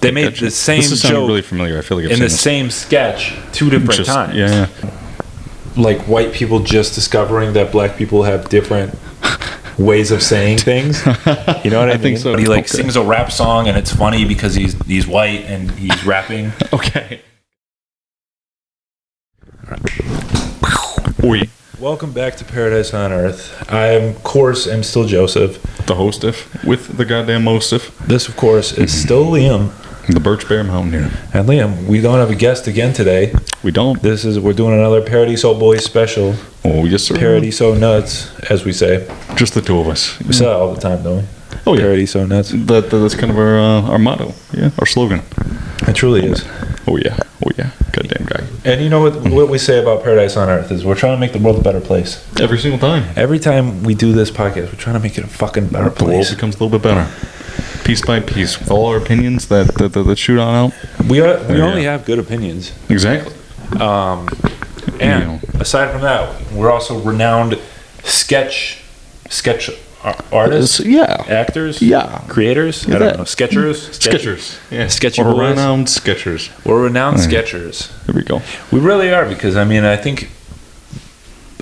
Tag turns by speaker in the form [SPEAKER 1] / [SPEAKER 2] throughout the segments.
[SPEAKER 1] They made the same
[SPEAKER 2] this is
[SPEAKER 1] joke
[SPEAKER 2] really familiar. I feel like I've
[SPEAKER 1] in
[SPEAKER 2] seen
[SPEAKER 1] the
[SPEAKER 2] this.
[SPEAKER 1] same sketch 2 different times.
[SPEAKER 2] Yeah.
[SPEAKER 1] Like white people just discovering that black people have different ways of saying things. You know what I mean?
[SPEAKER 2] think so.
[SPEAKER 1] But he sings a rap song and it's funny because he's white and he's rapping.
[SPEAKER 2] Okay. Oi.
[SPEAKER 1] Welcome back to Paradise on Earth. I, of course, am still Joseph.
[SPEAKER 2] The hostef with the goddamn mostef.
[SPEAKER 1] This, of course, is still Liam.
[SPEAKER 2] The Birch Bear Mountaineer.
[SPEAKER 1] And Liam, we don't have a guest again today.
[SPEAKER 2] We don't.
[SPEAKER 1] We're doing another Paradizo Boiz special.
[SPEAKER 2] Oh, yes, sir.
[SPEAKER 1] Paradizo nuts, as we say.
[SPEAKER 2] Just the two of us.
[SPEAKER 1] We say that all the time, don't we?
[SPEAKER 2] Oh, yeah.
[SPEAKER 1] Paradizo nuts.
[SPEAKER 2] That's kind of our motto. Yeah, our slogan.
[SPEAKER 1] It truly is.
[SPEAKER 2] Oh, yeah. Oh, yeah. Goddamn guy.
[SPEAKER 1] And you know what we say about Paradise on Earth is we're trying to make the world a better place.
[SPEAKER 2] Every single time.
[SPEAKER 1] Every time we do this podcast, we're trying to make it a fucking better place.
[SPEAKER 2] The world becomes a little bit better. Piece by piece. With all our opinions that shoot on out.
[SPEAKER 1] We only have good opinions.
[SPEAKER 2] Exactly.
[SPEAKER 1] And aside from that, we're also renowned sketch artists, actors, creators. I don't know, sketchers,
[SPEAKER 2] yeah,
[SPEAKER 1] sketchy
[SPEAKER 2] or
[SPEAKER 1] boys.
[SPEAKER 2] renowned sketchers.
[SPEAKER 1] We're renowned sketchers.
[SPEAKER 2] There we go. We
[SPEAKER 1] really are because I think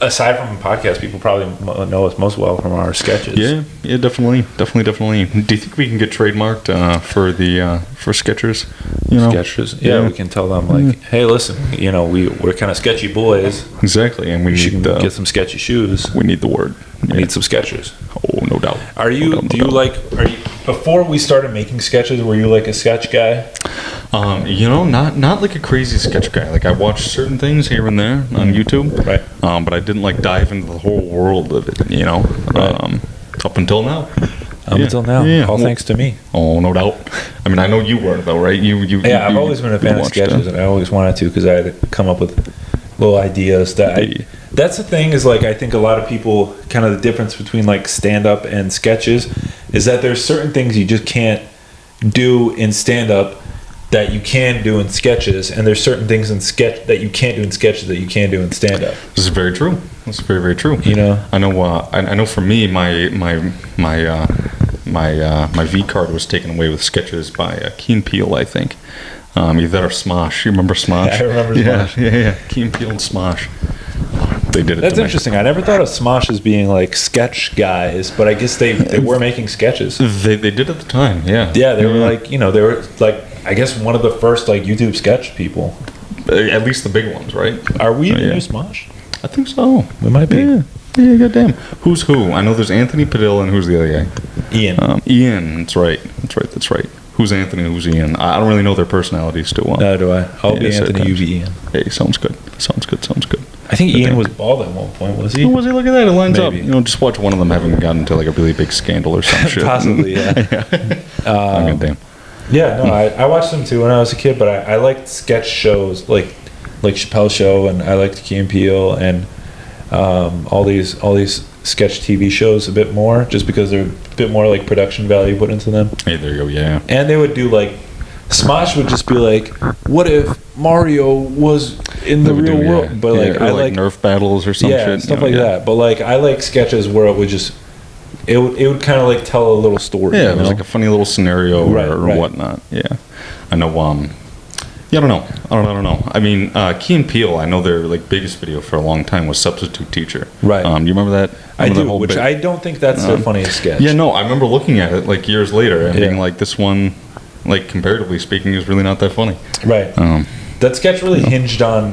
[SPEAKER 1] aside from podcasts, people probably know us most well from our sketches.
[SPEAKER 2] Yeah, definitely. Do you think we can get trademarked for sketchers?
[SPEAKER 1] Sketchers. Yeah, we can tell them hey, listen, we're kind of sketchy boys.
[SPEAKER 2] Exactly, and we need
[SPEAKER 1] get some sketchy shoes.
[SPEAKER 2] We need the word.
[SPEAKER 1] We need some sketchers.
[SPEAKER 2] Oh, no doubt.
[SPEAKER 1] Before we started making sketches, were you like a sketch guy?
[SPEAKER 2] Not like a crazy sketch guy. Like I watched certain things here and there on YouTube,
[SPEAKER 1] right?
[SPEAKER 2] But I didn't dive into the whole world of it.
[SPEAKER 1] Right.
[SPEAKER 2] Up until now.
[SPEAKER 1] All thanks to me.
[SPEAKER 2] Oh, no doubt. I mean, I know you were though, right?
[SPEAKER 1] I've always been a fan of sketches, and I always wanted to because I had to come up with little ideas that's the thing is I think a lot of people kind of the difference between stand-up and sketches is that there's certain things you just can't do in stand-up that you can do in sketches, and there's certain things in sketch that you can't do in sketches that you can do in stand-up.
[SPEAKER 2] This is very true. This is very, very true. I know for me my V card was taken away with sketches by Key and Peele, I think. Either that or Smosh. You remember Smosh?
[SPEAKER 1] Yeah, I remember Smosh.
[SPEAKER 2] Yeah. Key and Peele and Smosh. They did it.
[SPEAKER 1] That's interesting. I never thought of Smosh as being sketch guys, but I guess they were making sketches.
[SPEAKER 2] They did at the time. Yeah.
[SPEAKER 1] Yeah, they were they were I guess one of the first YouTube sketch people.
[SPEAKER 2] At least the big ones, right?
[SPEAKER 1] Are we the new Smosh?
[SPEAKER 2] I think so.
[SPEAKER 1] We might be.
[SPEAKER 2] Yeah, goddamn. Who's who? I know there's Anthony Padilla and who's the other guy?
[SPEAKER 1] Ian.
[SPEAKER 2] Ian. That's right. Who's Anthony? Who's Ian? I don't really know their personalities too well.
[SPEAKER 1] No, do I? I'll be Anthony. You be Ian.
[SPEAKER 2] Hey, sounds good.
[SPEAKER 1] I think Ian was bald at one point. Was he?
[SPEAKER 2] Who was he? Look at that. It lines up. Just watch one of them having gotten into a really big scandal or some shit.
[SPEAKER 1] Possibly, yeah.
[SPEAKER 2] Goddamn.
[SPEAKER 1] Yeah, no, I watched them too when I was a kid, but I liked sketch shows like Chappelle's Show, and I liked Key and Peele and all these sketch TV shows a bit more, just because they're a bit more production value put into them.
[SPEAKER 2] Hey, there you go. Yeah.
[SPEAKER 1] And they would do Smosh would just be what if Mario was in the real world?
[SPEAKER 2] Yeah.
[SPEAKER 1] But
[SPEAKER 2] I like Nerf battles or some shit.
[SPEAKER 1] Stuff like that. But I like sketches where it would just it would kind of tell a little story.
[SPEAKER 2] Yeah, it was a funny little scenario or whatnot. Yeah, I know. I don't know. I mean, Key and Peele, I know their biggest video for a long time was Substitute Teacher.
[SPEAKER 1] Right.
[SPEAKER 2] You remember that?
[SPEAKER 1] I do, which I don't think that's their funniest sketch.
[SPEAKER 2] Yeah, no, I remember looking at it years later and being this one, comparatively speaking, is really not that funny.
[SPEAKER 1] Right. That sketch really hinged on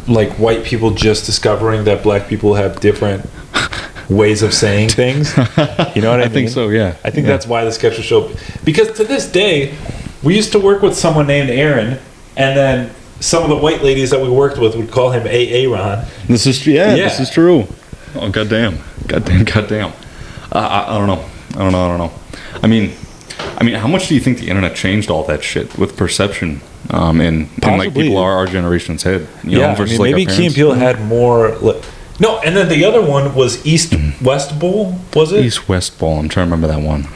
[SPEAKER 1] white people just discovering that black people have different ways of saying things. You know what I mean?
[SPEAKER 2] I think so, yeah.
[SPEAKER 1] I think that's why the sketch was so... Because to this day, we used to work with someone named Aaron, and then some of the white ladies that we worked with would call him Aaron.
[SPEAKER 2] This is true. Oh, goddamn. I don't know. I mean, how much do you think the internet changed all that shit with perception in people our generation's head? Versus
[SPEAKER 1] maybe Key and Peele had more... No, and then the other one was East-West Bowl, was it?
[SPEAKER 2] East-West Bowl. I'm trying to remember that one.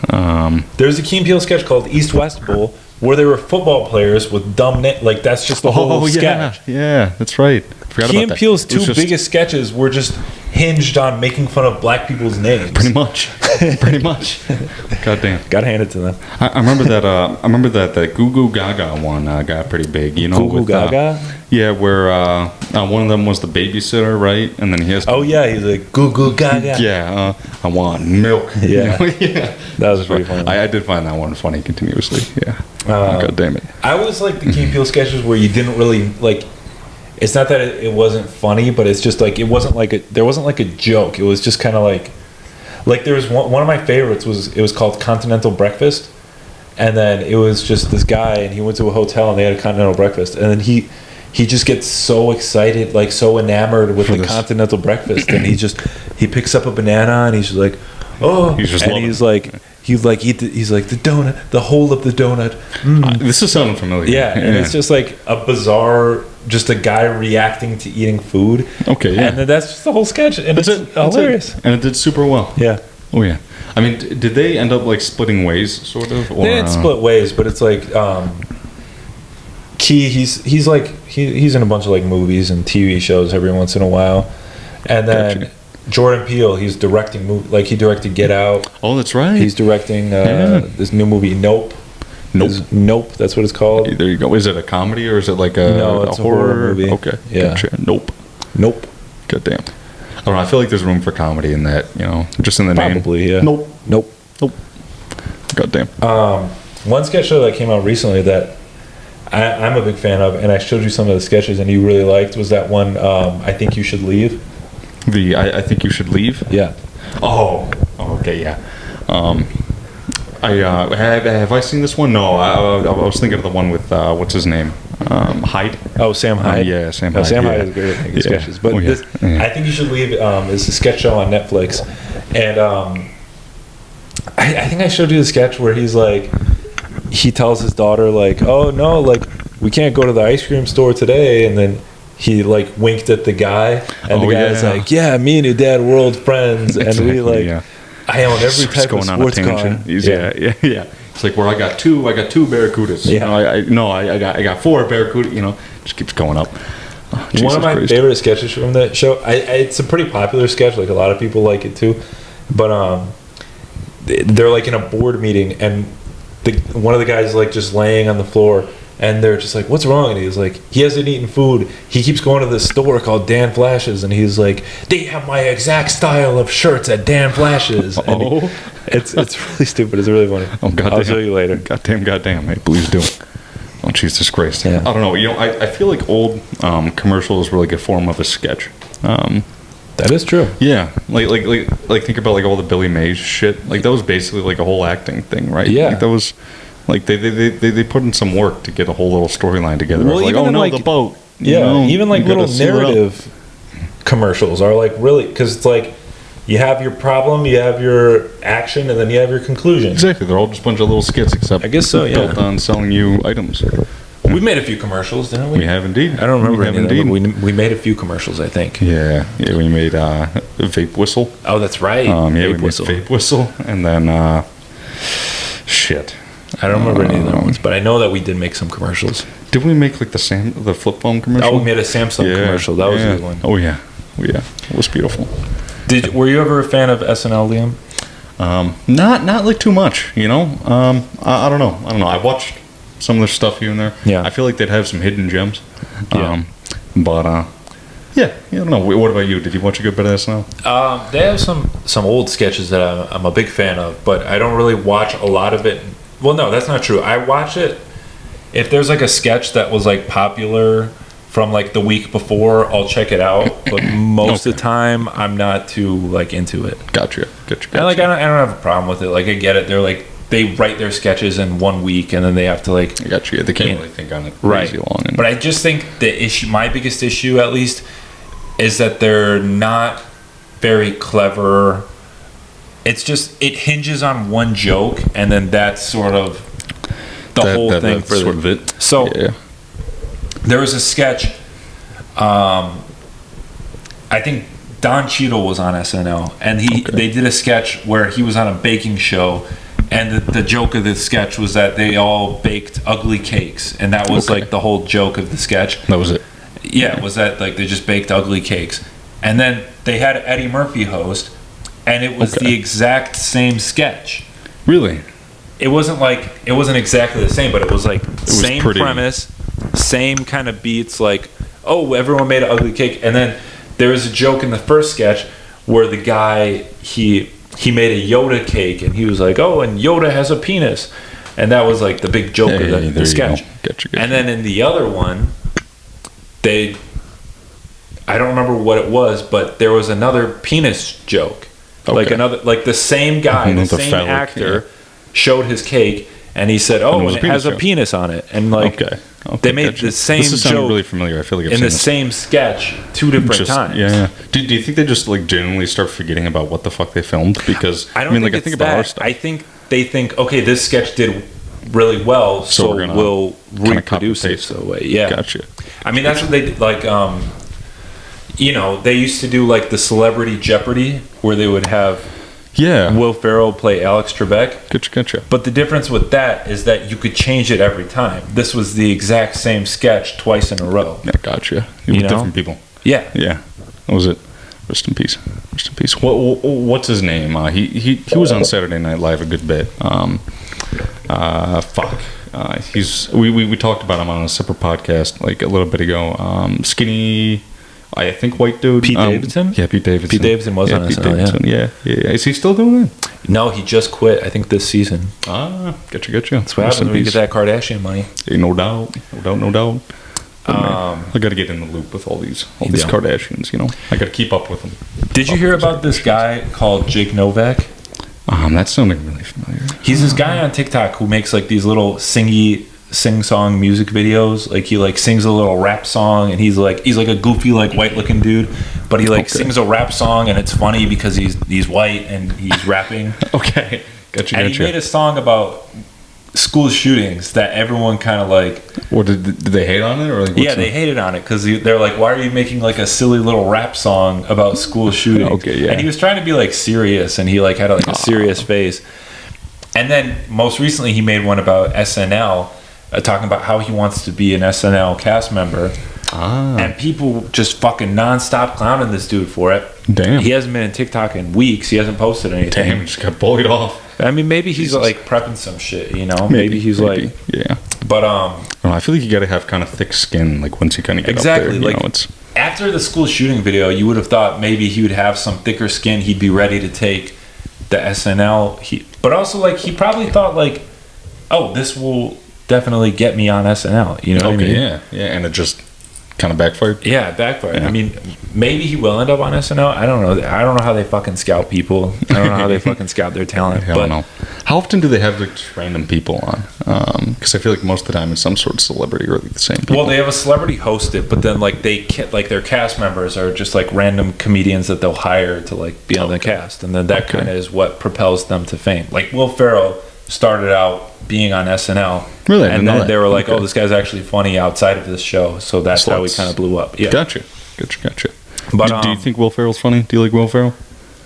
[SPEAKER 1] There's a Key and Peele sketch called East-West Bowl where they were football players with dumb... that's just the whole sketch.
[SPEAKER 2] Yeah, that's right.
[SPEAKER 1] Key and Peele's two biggest sketches were just hinged on making fun of black people's names.
[SPEAKER 2] Pretty much. Goddamn.
[SPEAKER 1] Gotta hand it to them.
[SPEAKER 2] I remember that the Goo Goo Gaga one got pretty big. You know,
[SPEAKER 1] Goo Goo Gaga.
[SPEAKER 2] Yeah, where one of them was the babysitter, right? And then he has.
[SPEAKER 1] Oh yeah, he's like Goo Goo Gaga.
[SPEAKER 2] Yeah, I want milk.
[SPEAKER 1] Yeah,
[SPEAKER 2] yeah.
[SPEAKER 1] That was pretty funny.
[SPEAKER 2] I did find that one funny continuously. Yeah. God damn it.
[SPEAKER 1] I always like the Key and Peele sketches where you didn't really like. It's not that it wasn't funny, but it's just like there wasn't like a joke. It was just kind of like there was one of my favorites was called Continental Breakfast, and then it was just this guy and he went to a hotel and they had a continental breakfast, and then he just gets so excited, like so enamored with the continental breakfast, and he picks up a banana and he's just like, oh, he's like the donut, the whole of the donut.
[SPEAKER 2] This is sounding familiar.
[SPEAKER 1] Yeah, and it's just like a bizarre, just a guy reacting to eating food.
[SPEAKER 2] Okay, yeah.
[SPEAKER 1] And then that's just the whole sketch, and it's hilarious.
[SPEAKER 2] And it did super well.
[SPEAKER 1] Yeah.
[SPEAKER 2] Oh yeah. I mean, did they end up like splitting ways, sort of? Or,
[SPEAKER 1] they didn't split ways, but it's like Key. He's in a bunch of like movies and TV shows every once in a while, and then. Gotcha. Jordan Peele, he's directing he directed Get Out.
[SPEAKER 2] Oh, that's right.
[SPEAKER 1] He's directing this new movie Nope. Nope, that's what it's called.
[SPEAKER 2] There you go. Is it a comedy or is it like a
[SPEAKER 1] horror movie?
[SPEAKER 2] Okay,
[SPEAKER 1] yeah.
[SPEAKER 2] Gotcha. Nope. God damn. I don't know. I feel like there's room for comedy in that. You know, just in the name.
[SPEAKER 1] Probably, yeah.
[SPEAKER 2] Nope. God damn.
[SPEAKER 1] One sketch show that came out recently that I'm a big fan of, and I showed you some of the sketches and you really liked, was that one. I Think You Should Leave.
[SPEAKER 2] I Think You Should Leave?
[SPEAKER 1] Yeah.
[SPEAKER 2] Oh, okay, yeah. Have I seen this one? No, I was thinking of the one with what's his name, Hyde.
[SPEAKER 1] Oh, Sam Hyde.
[SPEAKER 2] Yeah, Sam Hyde.
[SPEAKER 1] Sam Hyde is great at making sketches. But I Think You Should Leave is a sketch show on Netflix, and I think I showed you the sketch where he's like, he tells his daughter like, oh no, like we can't go to the ice cream store today, and then he like winked at the guy, and the guy's like, yeah, me and your dad were old friends, and we like, I own every type of sports car.
[SPEAKER 2] Yeah. It's like where I got two barracudas.
[SPEAKER 1] Yeah.
[SPEAKER 2] You know, I got four barracudas. You know, just keeps going up. Oh,
[SPEAKER 1] one of my favorite sketches from that show. It's a pretty popular sketch. Like a lot of people like it too, but they're like in a board meeting, and one of the guys like just laying on the floor. And they're just like, what's wrong? And he's like, he hasn't eaten food. He keeps going to this store called Dan Flash's. And he's like, they have my exact style of shirts at Dan Flash's. And it's really stupid. It's really funny.
[SPEAKER 2] Oh, goddamn.
[SPEAKER 1] I'll show you later.
[SPEAKER 2] Goddamn. Hey, please do. Oh, Jesus Christ.
[SPEAKER 1] Yeah.
[SPEAKER 2] I don't know. You know, I feel like old commercials were like a form of a sketch.
[SPEAKER 1] That is true.
[SPEAKER 2] Yeah. Like think about like all the Billy Mays shit. Like that was basically like a whole acting thing, right?
[SPEAKER 1] Yeah.
[SPEAKER 2] Like that was... Like they put in some work to get a whole little storyline together.
[SPEAKER 1] Well,
[SPEAKER 2] like, oh no, the boat.
[SPEAKER 1] Yeah, even like little narrative commercials are like really, because it's like you have your problem, you have your action, and then you have your conclusion.
[SPEAKER 2] Exactly, they're all just a bunch of little skits, except
[SPEAKER 1] I guess so. Yeah,
[SPEAKER 2] built on selling you items.
[SPEAKER 1] We made a few commercials, didn't we?
[SPEAKER 2] We have indeed.
[SPEAKER 1] I don't remember any of them. We made a few commercials, I think.
[SPEAKER 2] Yeah, we made a vape whistle.
[SPEAKER 1] Oh, that's right.
[SPEAKER 2] We made vape whistle, and then shit.
[SPEAKER 1] I don't remember any of the ones, but I know that we did make some commercials.
[SPEAKER 2] Did we make like the flip phone commercial?
[SPEAKER 1] Oh, we made a Samsung commercial. That was a good one.
[SPEAKER 2] Oh yeah, it was beautiful.
[SPEAKER 1] Were you ever a fan of SNL,
[SPEAKER 2] Liam? Not like too much. You know, I don't know. I watched some of their stuff here and there.
[SPEAKER 1] Yeah,
[SPEAKER 2] I feel like they'd have some hidden gems.
[SPEAKER 1] Yeah.
[SPEAKER 2] I don't know. What about you? Did you watch a good bit of SNL?
[SPEAKER 1] They have some old sketches that I'm a big fan of, but I don't really watch a lot of it. Well, no, that's not true. I watch it if there's like a sketch that was like popular from like the week before, I'll check it out. But most of the time, I'm not too like into it.
[SPEAKER 2] Gotcha.
[SPEAKER 1] And like I don't have a problem with it. Like I get it. They're like they write their sketches in 1 week and then they have to like.
[SPEAKER 2] I got you. They can't really think on it crazy long.
[SPEAKER 1] But I just think my biggest issue at least is that they're not very clever. It's just it hinges on one joke, and then that's sort of the whole thing for
[SPEAKER 2] sort of it.
[SPEAKER 1] So there was a sketch. I think Don Cheadle was on SNL, and they did a sketch where he was on a baking show, and the joke of the sketch was that they all baked ugly cakes, and that was like the whole joke of the sketch.
[SPEAKER 2] That was it.
[SPEAKER 1] Yeah, was that like they just baked ugly cakes. And then they had Eddie Murphy host, and it was the exact same sketch.
[SPEAKER 2] Really?
[SPEAKER 1] It wasn't exactly the same, but it was like same premise, same kind of beats, like, oh, everyone made an ugly cake. And then there was a joke in the first sketch where the guy, he made a Yoda cake, and he was like, oh, and Yoda has a penis. And that was like the big joke of the sketch.
[SPEAKER 2] Gotcha.
[SPEAKER 1] And then in the other one, I don't remember what it was, but there was another penis joke. Like the same guy, the same actor showed his cake, and he said, oh, and it has a penis on it. And like, they made the same joke. This sounding
[SPEAKER 2] really familiar. I feel like I've
[SPEAKER 1] in
[SPEAKER 2] seen
[SPEAKER 1] the same sketch 2 different times.
[SPEAKER 2] Yeah. Do you think they just like genuinely start forgetting about what the fuck they filmed? Because I think about our stuff.
[SPEAKER 1] I think they think, okay, this sketch did really well, so we'll reproduce it. So yeah,
[SPEAKER 2] gotcha.
[SPEAKER 1] I mean, that's what they did. Like, they used to do like the Celebrity Jeopardy, where they would have Will Ferrell play Alex Trebek.
[SPEAKER 2] Gotcha.
[SPEAKER 1] But the difference with that is that you could change it every time. This was the exact same sketch twice in a row.
[SPEAKER 2] Yeah, gotcha. With different people.
[SPEAKER 1] Yeah.
[SPEAKER 2] What was it? Rest in peace. What's his name? He was on Saturday Night Live a good bit. We talked about him on a separate podcast like a little bit ago. Skinny, I think, white dude.
[SPEAKER 1] Pete Davidson?
[SPEAKER 2] Yeah, Pete Davidson.
[SPEAKER 1] Pete Davidson was on SNL,
[SPEAKER 2] yeah. Is he still doing it?
[SPEAKER 1] No, he just quit, I think, this season.
[SPEAKER 2] Gotcha.
[SPEAKER 1] That's what happens when you get that Kardashian money.
[SPEAKER 2] No doubt. I got to get in the loop with all these Kardashians, I got to keep up with them.
[SPEAKER 1] Did you hear about this guy called Jake Novak?
[SPEAKER 2] That sounded really familiar.
[SPEAKER 1] He's this guy on TikTok who makes like these little sing-song music videos. Like he like sings a little rap song, and he's like a goofy like white looking dude, but he like sings a rap song, and it's funny because he's white and he's rapping.
[SPEAKER 2] Okay, gotcha.
[SPEAKER 1] And he made a song about school shootings that everyone kind of like.
[SPEAKER 2] Or did they hate on it, or like?
[SPEAKER 1] They hated on it because they're like, why are you making like a silly little rap song about school shootings?
[SPEAKER 2] Okay, yeah.
[SPEAKER 1] And he was trying to be like serious, and he like had like a serious face. And then most recently he made one about SNL, talking about how he wants to be an SNL cast member. And people just fucking nonstop clowning this dude for it.
[SPEAKER 2] Damn.
[SPEAKER 1] He hasn't been in TikTok in weeks. He hasn't posted anything.
[SPEAKER 2] Damn, just got bullied off.
[SPEAKER 1] I mean, maybe he's like prepping some shit, Maybe he's like,
[SPEAKER 2] yeah.
[SPEAKER 1] But
[SPEAKER 2] I feel like you got to have kind of thick skin, like once you kind of get
[SPEAKER 1] exactly
[SPEAKER 2] up there.
[SPEAKER 1] Like after the school shooting video, you would have thought maybe he would have some thicker skin. He'd be ready to take the SNL. But also, like, he probably thought like, oh, this will definitely get me on SNL. You know what I mean?
[SPEAKER 2] Yeah, and it just kind of backfired.
[SPEAKER 1] Yeah, it backfired. Yeah. I mean, maybe he will end up on SNL. I don't know. I don't know how they fucking scout people. I don't know how they fucking scout their talent.
[SPEAKER 2] I don't know. How often do they have like just random people on? Because I feel like most of the time it's some sort of celebrity or like the same people.
[SPEAKER 1] Well, they have a celebrity host it, but then like their cast members are just like random comedians that they'll hire to like be on the cast, and then that kind of is what propels them to fame. Like Will Ferrell started out being on SNL.
[SPEAKER 2] Really?
[SPEAKER 1] And then they were like, oh, this guy's actually funny outside of this show. So that's how he kind of blew up. Yeah.
[SPEAKER 2] Gotcha. But do you think Will Ferrell's funny? Do you like Will Ferrell?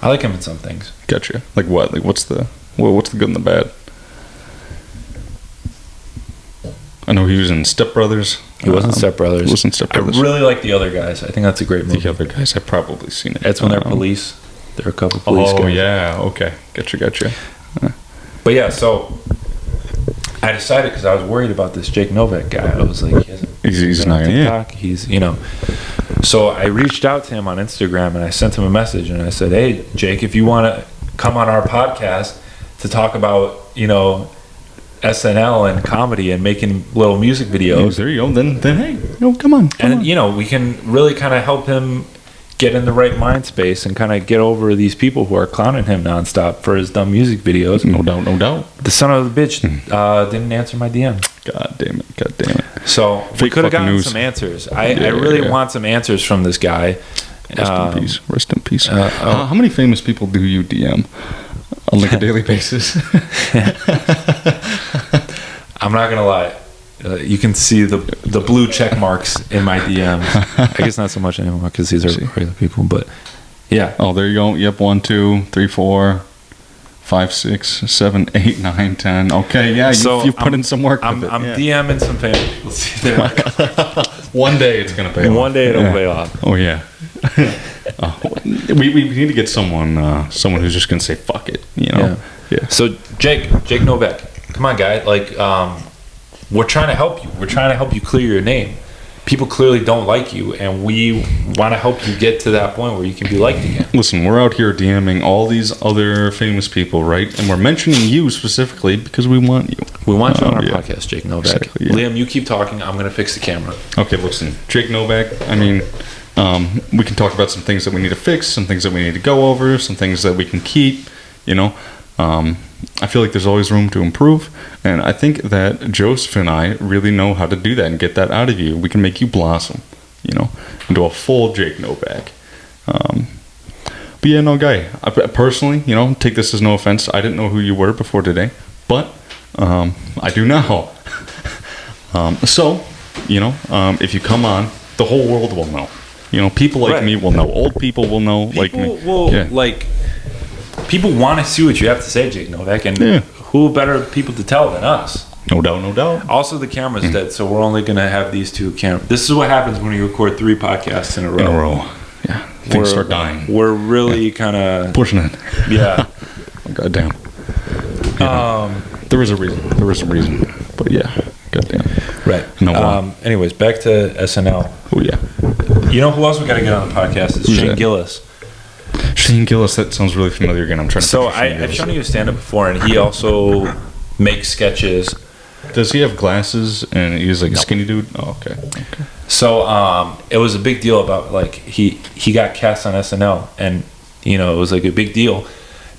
[SPEAKER 1] I like him in some things.
[SPEAKER 2] Gotcha. Like what? Like what's the good and the bad? I know he was in Step Brothers.
[SPEAKER 1] He wasn't Step Brothers.
[SPEAKER 2] I
[SPEAKER 1] really like The Other Guys. I think that's a great movie.
[SPEAKER 2] The Other Guys, I've probably seen it.
[SPEAKER 1] It's when they're police. There are a couple police guys.
[SPEAKER 2] Oh, yeah. Okay. Gotcha.
[SPEAKER 1] But yeah, so I decided, because I was worried about this Jake Novak guy. I was like, he's not on TikTok. He's, So I reached out to him on Instagram, and I sent him a message, and I said, hey, Jake, if you want to come on our podcast to talk about, SNL and comedy and making little music videos.
[SPEAKER 2] There you go. Then hey, come on.
[SPEAKER 1] We can really kind of help him get in the right mind space and kind of get over these people who are clowning him nonstop for his dumb music videos.
[SPEAKER 2] No doubt.
[SPEAKER 1] The son of the bitch didn't answer my DM.
[SPEAKER 2] God damn it.
[SPEAKER 1] So we could have gotten some answers. I really want some answers from this guy.
[SPEAKER 2] Rest in peace. How many famous people do you DM on like a daily basis?
[SPEAKER 1] I'm not gonna lie. You can see the blue check marks in my DMs. I guess not so much anymore because these are regular people, but yeah.
[SPEAKER 2] Oh, there you go. Yep, 1, 2, 3, 4, 5, 6, 7, 8, 9, 10. Okay, yeah,
[SPEAKER 1] So
[SPEAKER 2] you've put in some work
[SPEAKER 1] I'm
[SPEAKER 2] with it.
[SPEAKER 1] DMing some famous people. See if they
[SPEAKER 2] One day it's gonna pay off.
[SPEAKER 1] One day it'll pay off.
[SPEAKER 2] Oh yeah. We need to get someone who's just gonna say fuck it. You know. Yeah.
[SPEAKER 1] So Jake Novak, come on, guy. Like, we're trying to help you. We're trying to help you clear your name. People clearly don't like you, and we want to help you get to that point where you can be liked again.
[SPEAKER 2] Listen, we're out here DMing all these other famous people, right? And we're mentioning you specifically because we want you.
[SPEAKER 1] We want you on our podcast, Jake Novak.
[SPEAKER 2] Exactly, yeah.
[SPEAKER 1] Liam, you keep talking. I'm going to fix the camera.
[SPEAKER 2] Okay, listen, Jake Novak, I mean, we can talk about some things that we need to fix, some things that we need to go over, some things that we can keep, you know. I feel like there's always room to improve, and I think that Joseph and I really know how to do that and get that out of you. We can make you blossom, you know, into a full Jake Novak. But yeah, no, guy, I personally, you know, take this as no offense. I didn't know who you were before today, but I do now. So, you know, if you come on, the whole world will know. You know, people like me will know. Old people will know.
[SPEAKER 1] People want to see what you have to say, Jake Novak, and who better people to tell than us?
[SPEAKER 2] No doubt.
[SPEAKER 1] Also, the camera's dead, so we're only going to have these two cameras. This is what happens when you record 3 podcasts in a row.
[SPEAKER 2] Yeah, things start dying.
[SPEAKER 1] We're really kind of
[SPEAKER 2] pushing it.
[SPEAKER 1] Yeah.
[SPEAKER 2] Oh, goddamn. Yeah. There was a reason. But yeah, goddamn.
[SPEAKER 1] Right.
[SPEAKER 2] No.
[SPEAKER 1] Anyways, back to SNL.
[SPEAKER 2] Oh yeah.
[SPEAKER 1] You know who else we got to get on the podcast is Shane Gillis.
[SPEAKER 2] Shane Gillis, that sounds really familiar again. I'm trying to.
[SPEAKER 1] So I've shown you a stand-up before, and he also makes sketches.
[SPEAKER 2] Does he have glasses and he's like a skinny dude? Oh, okay.
[SPEAKER 1] So it was a big deal about like he got cast on SNL, and you know it was like a big deal.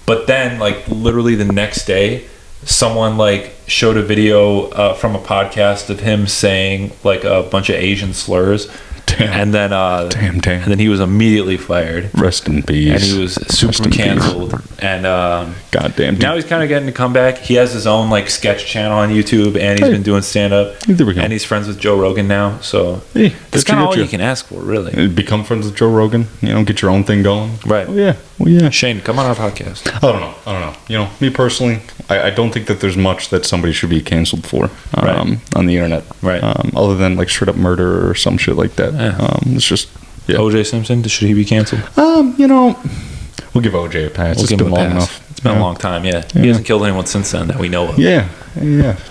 [SPEAKER 1] But then like literally the next day, someone like showed a video from a podcast of him saying like a bunch of Asian slurs. Damn. And then and then he was immediately fired.
[SPEAKER 2] Rest in peace.
[SPEAKER 1] And he was super canceled. And
[SPEAKER 2] goddamn.
[SPEAKER 1] Now he's kind of getting to come back. He has his own like sketch channel on YouTube, and he's been doing stand up.
[SPEAKER 2] There we go.
[SPEAKER 1] And he's friends with Joe Rogan now. So that's kind of all you can ask for, really.
[SPEAKER 2] Become friends with Joe Rogan. You know, get your own thing going.
[SPEAKER 1] Right.
[SPEAKER 2] Oh yeah.
[SPEAKER 1] Shane, come on our podcast.
[SPEAKER 2] I don't know. You know, me personally, I don't think that there's much that somebody should be canceled for on the internet.
[SPEAKER 1] Right.
[SPEAKER 2] Other than like straight up murder or some shit like that. It's just
[SPEAKER 1] O.J. Simpson, should he be canceled?
[SPEAKER 2] You know, we'll give O.J. a pass. It's been long enough.
[SPEAKER 1] It's been a long time. Yeah. He hasn't killed anyone since then that we know of.
[SPEAKER 2] Yeah.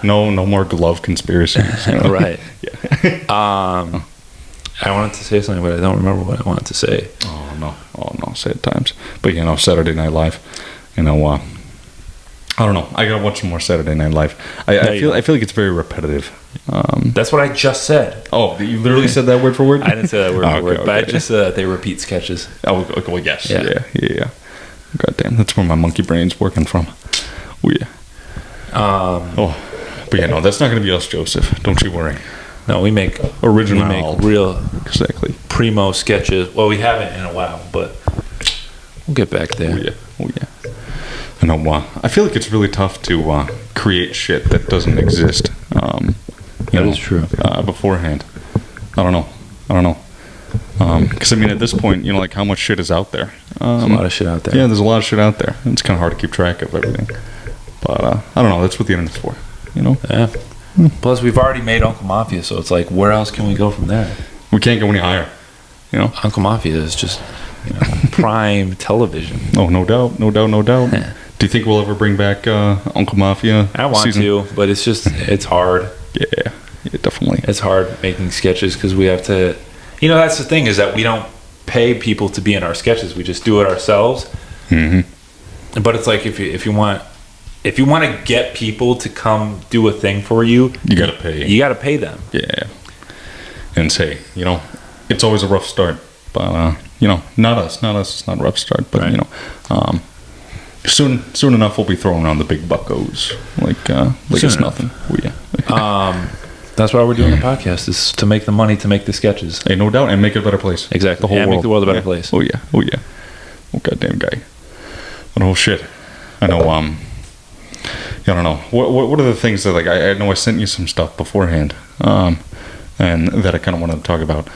[SPEAKER 2] No more glove conspiracies. You know?
[SPEAKER 1] Right. Yeah. I wanted to say something, but I don't remember what I wanted to say.
[SPEAKER 2] Oh no, sad times. But you know, Saturday Night Live. You know, I don't know. I gotta watch some more Saturday Night Live. I feel like it's very repetitive.
[SPEAKER 1] That's what I just said.
[SPEAKER 2] Oh, you literally said that word for word?
[SPEAKER 1] I didn't say that word for word, but I just said that they repeat sketches.
[SPEAKER 2] Oh, okay, well, yes. Yeah. God damn, that's where my monkey brain's working from. Oh, yeah. But yeah, no, that's not going to be us, Joseph. Don't you worry.
[SPEAKER 1] No, we make
[SPEAKER 2] original.
[SPEAKER 1] We make real,
[SPEAKER 2] exactly,
[SPEAKER 1] primo sketches. Well, we haven't in a while, but we'll get back there.
[SPEAKER 2] Oh, yeah. I know. I feel like it's really tough to create shit that doesn't exist.
[SPEAKER 1] That is true.
[SPEAKER 2] Beforehand. I don't know. Because I mean, at this point, you know, like how much shit is out there.
[SPEAKER 1] There's a lot of shit out there.
[SPEAKER 2] Yeah, there's a lot of shit out there. It's kind of hard to keep track of everything. But I don't know. That's what the internet's for. You know.
[SPEAKER 1] Yeah. Plus, we've already made Uncle Mafia, so it's like, where else can we go from there?
[SPEAKER 2] We can't go any higher. You know.
[SPEAKER 1] Uncle Mafia is just, you know, prime television.
[SPEAKER 2] Oh, no doubt.
[SPEAKER 1] Yeah.
[SPEAKER 2] Do you think we'll ever bring back Uncle Mafia?
[SPEAKER 1] I want to, but it's hard.
[SPEAKER 2] Yeah, definitely.
[SPEAKER 1] It's hard making sketches because we have to, you know, that's the thing is that we don't pay people to be in our sketches. We just do it ourselves. Mm-hmm. But it's like if you want to get people to come do a thing for you,
[SPEAKER 2] you got to pay.
[SPEAKER 1] You got to pay them.
[SPEAKER 2] Yeah. And say, you know, it's always a rough start, but you know, not us. It's not a rough start, but right. You know, soon enough we'll be throwing on the big buckos like it's nothing. That's
[SPEAKER 1] why we're doing the podcast, is to make the money to make the sketches.
[SPEAKER 2] Hey, no doubt, and make it a better place.
[SPEAKER 1] Exactly.
[SPEAKER 2] The whole world.
[SPEAKER 1] Make the world a better place.
[SPEAKER 2] Oh yeah. Oh goddamn guy. Oh shit. I know. I don't know. What are the things that, like, I know I sent you some stuff beforehand, and that I kind of wanted to talk about.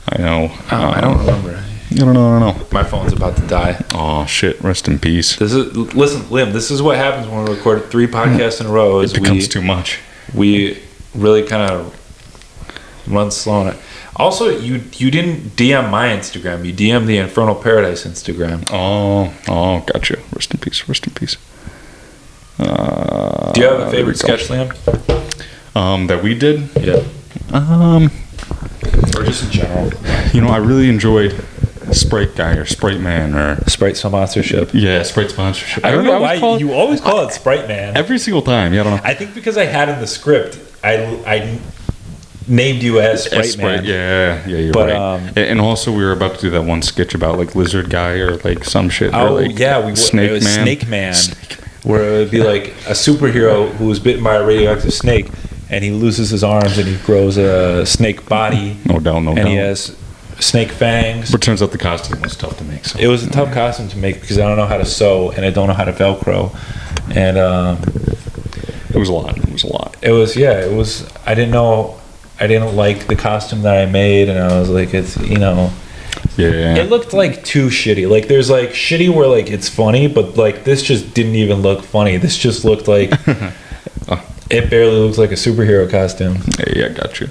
[SPEAKER 2] I know.
[SPEAKER 1] I don't remember.
[SPEAKER 2] I don't know.
[SPEAKER 1] My phone's about to die.
[SPEAKER 2] Oh shit! Rest in peace.
[SPEAKER 1] Listen, Liam. This is what happens when we record 3 podcasts in a row.
[SPEAKER 2] It becomes too much.
[SPEAKER 1] We really kind of run slow on it. Also, you didn't DM my Instagram. You DM'd the Infernal Paradise Instagram.
[SPEAKER 2] Oh, gotcha. Rest in peace.
[SPEAKER 1] Do you have a favorite sketch, Liam?
[SPEAKER 2] That we did?
[SPEAKER 1] Yeah. Or just in general.
[SPEAKER 2] I really enjoyed Sprite Guy or Sprite Man or
[SPEAKER 1] Sprite sponsorship.
[SPEAKER 2] Yeah, Sprite sponsorship.
[SPEAKER 1] I don't know why you always call it Sprite Man.
[SPEAKER 2] Every single time. Yeah, I don't know.
[SPEAKER 1] I think because I had in the script, I named you as Sprite Man.
[SPEAKER 2] Yeah, you're right. And also, we were about to do that one sketch about like Lizard Guy or like some shit.
[SPEAKER 1] Oh,
[SPEAKER 2] or, like,
[SPEAKER 1] yeah,
[SPEAKER 2] Snake Man.
[SPEAKER 1] Snake Man. Where it would be like a superhero who was bitten by a radioactive snake, and he loses his arms and he grows a snake body.
[SPEAKER 2] No doubt.
[SPEAKER 1] And he has snake fangs.
[SPEAKER 2] But it turns out the costume was tough to make. So.
[SPEAKER 1] It was a tough costume to make because I don't know how to sew and I don't know how to Velcro. And
[SPEAKER 2] it was a lot.
[SPEAKER 1] It was. I didn't know. I didn't like the costume that I made, and I was like, it's
[SPEAKER 2] Yeah.
[SPEAKER 1] It looked like too shitty. Like there's like shitty where like it's funny, but like this just didn't even look funny. This just looked like it barely looked like a superhero costume.
[SPEAKER 2] Yeah, I got you.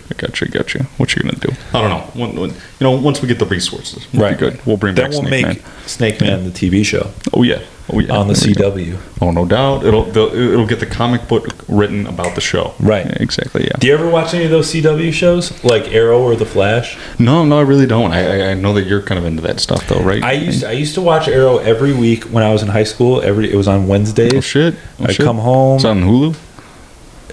[SPEAKER 2] What you gonna do? I don't know. Once we get the resources, we'll be good. We'll bring back Snake Man.
[SPEAKER 1] Then we'll make Snake Man the TV show.
[SPEAKER 2] Oh yeah.
[SPEAKER 1] On the CW.
[SPEAKER 2] Oh, no doubt. It'll get the comic book written about the show.
[SPEAKER 1] Right.
[SPEAKER 2] Yeah, exactly. Yeah.
[SPEAKER 1] Do you ever watch any of those CW shows like Arrow or The Flash?
[SPEAKER 2] No, I really don't. I know that you're kind of into that stuff though, right?
[SPEAKER 1] I used to watch Arrow every week when I was in high school. It was on Wednesdays.
[SPEAKER 2] Oh shit.
[SPEAKER 1] I'd come home.
[SPEAKER 2] It's on Hulu?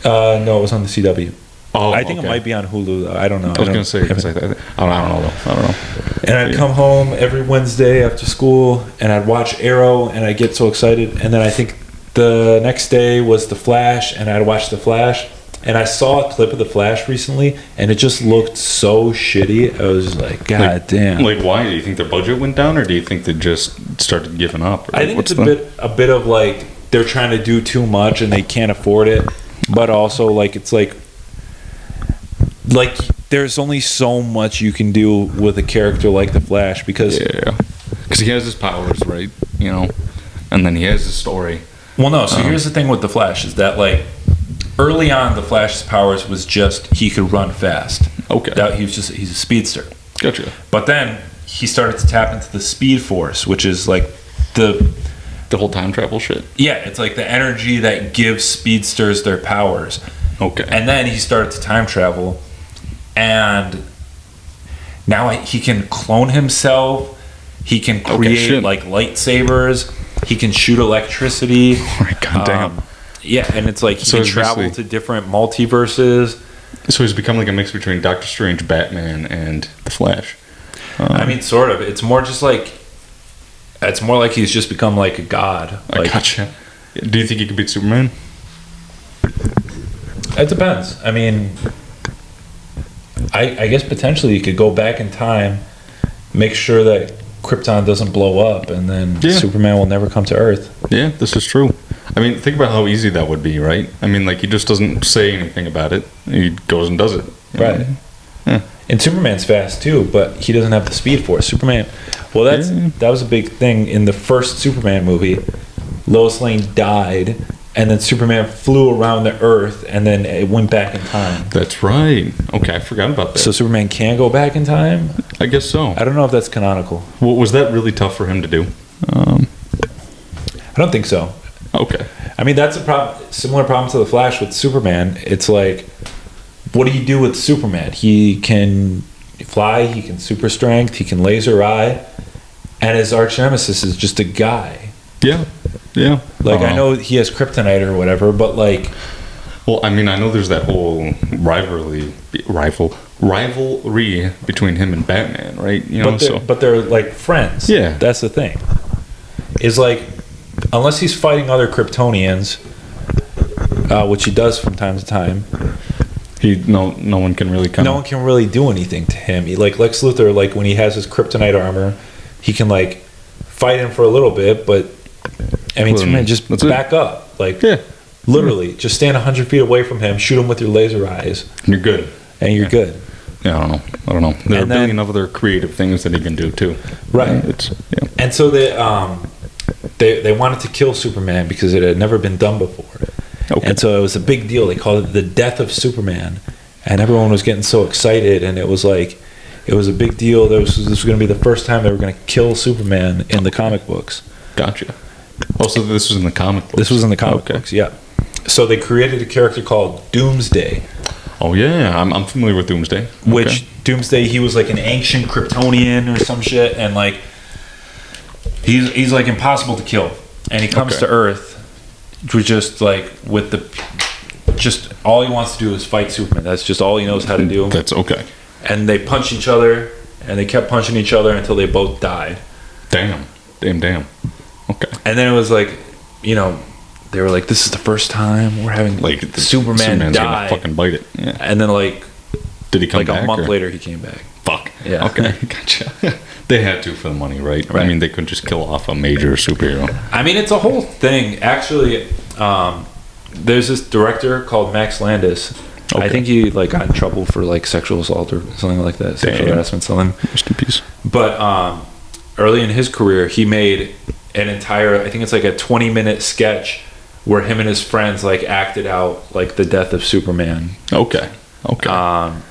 [SPEAKER 1] No, it was on the CW.
[SPEAKER 2] Oh,
[SPEAKER 1] I think it might be on Hulu though. I don't know.
[SPEAKER 2] I was gonna say. I don't know.
[SPEAKER 1] And I'd come home every Wednesday after school, and I'd watch Arrow, and I'd get so excited. And then I think the next day was The Flash, and I'd watch The Flash. And I saw a clip of The Flash recently, and it just looked so shitty. I was like, God damn.
[SPEAKER 2] Like, why? Do you think their budget went down, or do you think they just started giving up?
[SPEAKER 1] I think it's a bit of like they're trying to do too much, and they can't afford it. But also, like, it's like there's only so much you can do with a character like the Flash because
[SPEAKER 2] he has his powers, right? And then he has his story.
[SPEAKER 1] Well, no. So here's the thing with the Flash is that like early on, the Flash's powers was just he could run fast.
[SPEAKER 2] Okay.
[SPEAKER 1] He's a speedster.
[SPEAKER 2] Gotcha.
[SPEAKER 1] But then he started to tap into the Speed Force, which is like the
[SPEAKER 2] whole time travel shit.
[SPEAKER 1] Yeah, it's like the energy that gives speedsters their powers.
[SPEAKER 2] Okay.
[SPEAKER 1] And then he started to time travel. And now he can clone himself. He can create like lightsabers. He can shoot electricity.
[SPEAKER 2] Oh my God damn.
[SPEAKER 1] Yeah, and it's like he can travel to different multiverses.
[SPEAKER 2] So he's become like a mix between Doctor Strange, Batman, and the Flash.
[SPEAKER 1] I mean, sort of. It's more like he's just become like a god.
[SPEAKER 2] I gotcha. Do you think he could beat Superman?
[SPEAKER 1] It depends. I mean, I guess potentially you could go back in time, make sure that Krypton doesn't blow up, and then Superman will never come to Earth.
[SPEAKER 2] Yeah, this is true. I mean, think about how easy that would be, right? I mean, like, he just doesn't say anything about it. He goes and does it.
[SPEAKER 1] Right. Yeah. And Superman's fast, too, but he doesn't have the Speed Force. Superman... Well, that was a big thing in the first Superman movie. Lois Lane died, and then Superman flew around the Earth, and then it went back in time.
[SPEAKER 2] That's right. Okay, I forgot about that.
[SPEAKER 1] So Superman can go back in time?
[SPEAKER 2] I guess so.
[SPEAKER 1] I don't know if that's canonical.
[SPEAKER 2] Well, was that really tough for him to do?
[SPEAKER 1] I don't think so.
[SPEAKER 2] Okay.
[SPEAKER 1] I mean, that's a similar problem to the Flash with Superman. It's like, what do you do with Superman? He can fly, he can super strength, he can laser eye, and his arch nemesis is just a guy.
[SPEAKER 2] Yeah.
[SPEAKER 1] Like, I know he has kryptonite or whatever, but like...
[SPEAKER 2] Well, I mean, I know there's that whole rivalry between him and Batman, right?
[SPEAKER 1] But they're like friends.
[SPEAKER 2] Yeah.
[SPEAKER 1] That's the thing. Is like, unless he's fighting other Kryptonians, which he does from time to time...
[SPEAKER 2] No one can really
[SPEAKER 1] No one can really do anything to him. Like Lex Luthor, like when he has his kryptonite armor, he can like fight him for a little bit, but I mean, Superman, just back up. Like, literally, just stand 100 feet away from him, shoot him with your laser eyes,
[SPEAKER 2] and you're good.
[SPEAKER 1] And you're good.
[SPEAKER 2] Yeah, I don't know. There are a
[SPEAKER 1] And
[SPEAKER 2] billion other creative things that he can do too.
[SPEAKER 1] Right.
[SPEAKER 2] Yeah.
[SPEAKER 1] And so they wanted to kill Superman because it had never been done before.
[SPEAKER 2] Okay.
[SPEAKER 1] And so it was a big deal. They called it the death of Superman, and everyone was getting so excited. And it was like, it was a big deal. This was going to be the first time they were going to kill Superman in the comic books.
[SPEAKER 2] Gotcha. Oh, so this was in the comic books.
[SPEAKER 1] This was in the comic books, yeah. So they created a character called Doomsday.
[SPEAKER 2] Oh yeah, I'm familiar with Doomsday.
[SPEAKER 1] Which Doomsday, he was like an ancient Kryptonian or some shit, and like he's like impossible to kill, and he comes to Earth, with just like just all he wants to do is fight Superman. That's just all he knows how to do.
[SPEAKER 2] That's okay.
[SPEAKER 1] And they punch each other, and they kept punching each other until they both died.
[SPEAKER 2] Damn. Okay.
[SPEAKER 1] And then it was like, you know, they were like, "This is the first time we're having like Superman's die."
[SPEAKER 2] Gonna fucking bite it. Yeah.
[SPEAKER 1] And then like,
[SPEAKER 2] did he come
[SPEAKER 1] like
[SPEAKER 2] back?
[SPEAKER 1] A month later, he came back.
[SPEAKER 2] Fuck.
[SPEAKER 1] Yeah.
[SPEAKER 2] Okay. Gotcha. They had to for the money, right? I mean, they couldn't just kill off a major superhero.
[SPEAKER 1] I mean, it's a whole thing. Actually, there's this director called Max Landis. I think he like got in trouble for like sexual assault or something like that, sexual harassment, something.
[SPEAKER 2] Rest in peace.
[SPEAKER 1] But early in his career, he made an entire, I think it's like a 20-minute sketch where him and his friends like acted out like the death of Superman.
[SPEAKER 2] Okay.
[SPEAKER 1] And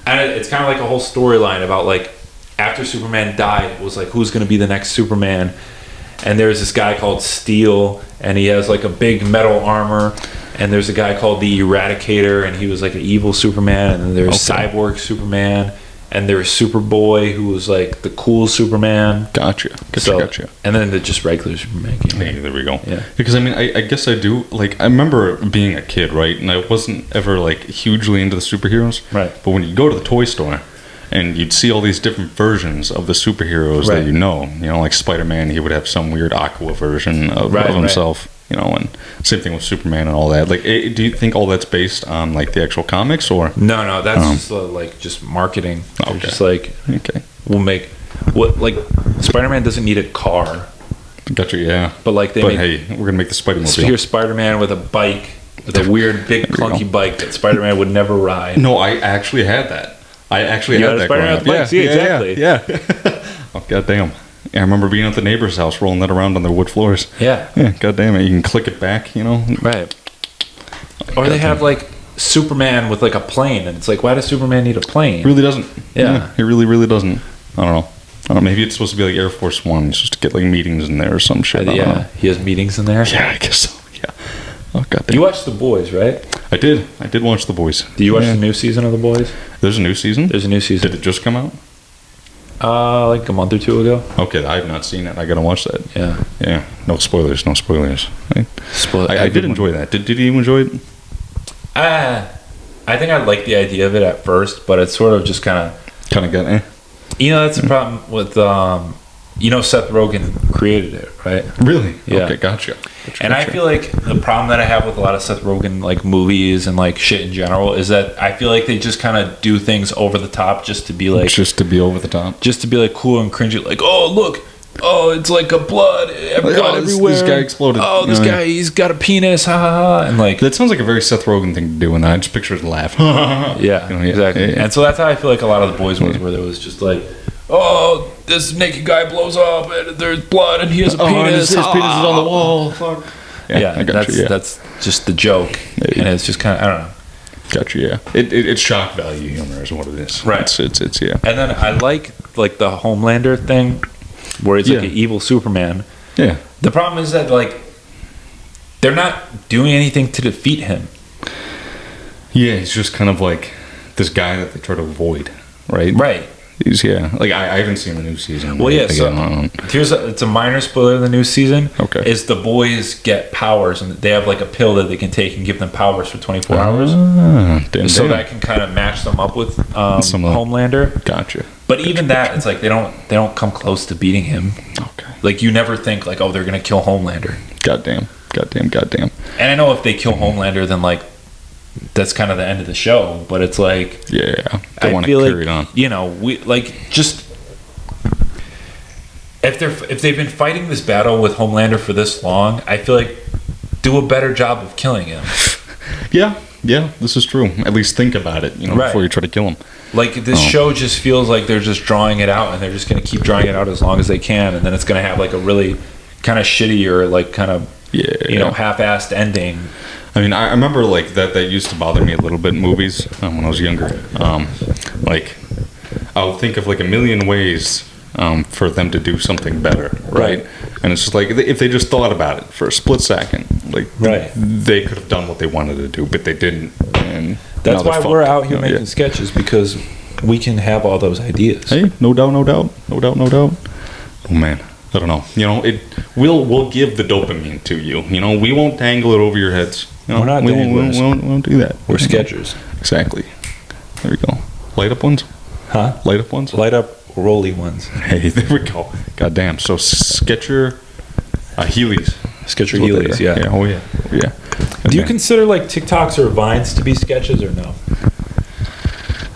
[SPEAKER 1] it's kind of like a whole storyline about like after Superman died, it was like who's going to be the next Superman. And there's this guy called Steel, and he has like a big metal armor. And there's a guy called the Eradicator, and he was like an evil Superman. And then there's Cyborg Superman, and there's Superboy, who was like the cool Superman.
[SPEAKER 2] Gotcha.
[SPEAKER 1] And then the just regular Superman came.
[SPEAKER 2] Hey, there we go.
[SPEAKER 1] Yeah.
[SPEAKER 2] Because I mean, I guess I do like. I remember being a kid, right? And I wasn't ever like hugely into the superheroes.
[SPEAKER 1] Right.
[SPEAKER 2] But when you go to the toy store, and you'd see all these different versions of the superheroes that you know, like Spider-Man, he would have some weird Aqua version of himself. You know, and same thing with Superman and all that. Like, do you think all that's based on like the actual comics, or
[SPEAKER 1] no? That's just like just marketing.
[SPEAKER 2] Okay.
[SPEAKER 1] Just like we'll make what like Spider-Man doesn't need a car.
[SPEAKER 2] Gotcha. Yeah.
[SPEAKER 1] But like
[SPEAKER 2] hey, we're gonna make the Spider-Man.
[SPEAKER 1] So here's Spider-Man with a bike, with a weird big clunky bike that Spider-Man would never ride.
[SPEAKER 2] No, I actually had that. I actually had that.
[SPEAKER 1] Spider-Man with bikes. Yeah, exactly.
[SPEAKER 2] Yeah. Oh goddamn. Yeah, I remember being at the neighbor's house, rolling that around on their wood floors.
[SPEAKER 1] Yeah.
[SPEAKER 2] God damn it. You can click it back,
[SPEAKER 1] Right. Or they have, like, Superman with, like, a plane. And it's like, why does Superman need a plane?
[SPEAKER 2] It really doesn't.
[SPEAKER 1] Yeah.
[SPEAKER 2] He really, really doesn't. I don't know. Maybe it's supposed to be like Air Force One. He's supposed to get, like, meetings in there or some shit.
[SPEAKER 1] Yeah. He has meetings in there?
[SPEAKER 2] Yeah, I guess so. Yeah. Oh, goddamn.
[SPEAKER 1] You watched The Boys, right?
[SPEAKER 2] I did. I did watch The Boys.
[SPEAKER 1] Do you watch the new season of The Boys?
[SPEAKER 2] There's a new season?
[SPEAKER 1] There's a new season.
[SPEAKER 2] Did it just come out?
[SPEAKER 1] Like a month or two ago.
[SPEAKER 2] Okay, I have not seen it. I gotta watch that.
[SPEAKER 1] Yeah.
[SPEAKER 2] Yeah. No spoilers. Right? I did enjoy that. Did you enjoy it?
[SPEAKER 1] I think I liked the idea of it at first, but it's sort of just kind of
[SPEAKER 2] got
[SPEAKER 1] that's the problem with Seth Rogen created it, right?
[SPEAKER 2] Really?
[SPEAKER 1] Yeah.
[SPEAKER 2] Okay, gotcha.
[SPEAKER 1] And I feel like the problem that I have with a lot of Seth Rogen like movies and like shit in general is that I feel like they just kind of do things over the top just to be like
[SPEAKER 2] over the top,
[SPEAKER 1] just to be like cool and cringy. Like, oh look, it's like a blood everywhere.
[SPEAKER 2] This guy exploded.
[SPEAKER 1] Oh, this guy, he's got a penis, ha ha ha. And like
[SPEAKER 2] that sounds like a very Seth Rogen thing to do, and I just picture his laugh.
[SPEAKER 1] Exactly. Yeah. And so that's how I feel like a lot of the Boys was, where there was just like, oh, this naked guy blows up and there's blood and he has a penis.
[SPEAKER 2] His penis is on the wall. Fuck.
[SPEAKER 1] Yeah, that's just the joke, and it's just kind of, I don't know.
[SPEAKER 2] Gotcha. Yeah, it's shock value humor is what it is.
[SPEAKER 1] Right.
[SPEAKER 2] It's yeah.
[SPEAKER 1] And then I like the Homelander thing, where he's like an evil Superman.
[SPEAKER 2] Yeah.
[SPEAKER 1] The problem is that like they're not doing anything to defeat him.
[SPEAKER 2] Yeah, he's just kind of like this guy that they try to avoid, right?
[SPEAKER 1] Right.
[SPEAKER 2] He's like I haven't seen the new season.
[SPEAKER 1] Well, yeah. So it's a minor spoiler of the new season.
[SPEAKER 2] Okay.
[SPEAKER 1] Is the boys get powers, and they have like a pill that they can take and give them powers for 24 hours. So that can kind of match them up with Homelander.
[SPEAKER 2] Gotcha.
[SPEAKER 1] But even that, it's like they don't come close to beating him.
[SPEAKER 2] Okay.
[SPEAKER 1] Like you never think like, oh, they're gonna kill Homelander.
[SPEAKER 2] Goddamn.
[SPEAKER 1] And I know if they kill Homelander, then like that's kind of the end of the show. But it's like,
[SPEAKER 2] yeah, they want to carry it on.
[SPEAKER 1] We like just if they've been fighting this battle with Homelander for this long, I feel like do a better job of killing him.
[SPEAKER 2] Yeah, yeah, this is true. At least think about it, before you try to kill them.
[SPEAKER 1] Like, this show just feels like they're just drawing it out, and they're just going to keep drawing it out as long as they can, and then it's going to have, like, a really kind of shitty or, like, kind of, half-assed ending.
[SPEAKER 2] I mean, I remember, like, that used to bother me a little bit in movies when I was younger. Like, I'll think of, like, a million ways for them to do something better, right? And it's just like, if they just thought about it for a split second, like, they could have done what they wanted to do, but they didn't. And
[SPEAKER 1] that's why we're out here making sketches, because we can have all those ideas.
[SPEAKER 2] Hey, no doubt. Oh man, I don't know. We'll give the dopamine to you. We won't dangle it over your heads.
[SPEAKER 1] We're not danglers.
[SPEAKER 2] We won't do that.
[SPEAKER 1] We're sketchers.
[SPEAKER 2] Exactly. There we go. Light up ones.
[SPEAKER 1] Huh?
[SPEAKER 2] Light up ones.
[SPEAKER 1] Light up rolly ones.
[SPEAKER 2] Hey, there we go. Goddamn. So Sketcher, Heelys.
[SPEAKER 1] Sketcher Heelys. Yeah.
[SPEAKER 2] Oh yeah.
[SPEAKER 1] Do you consider, like, TikToks or Vines to be sketches or no?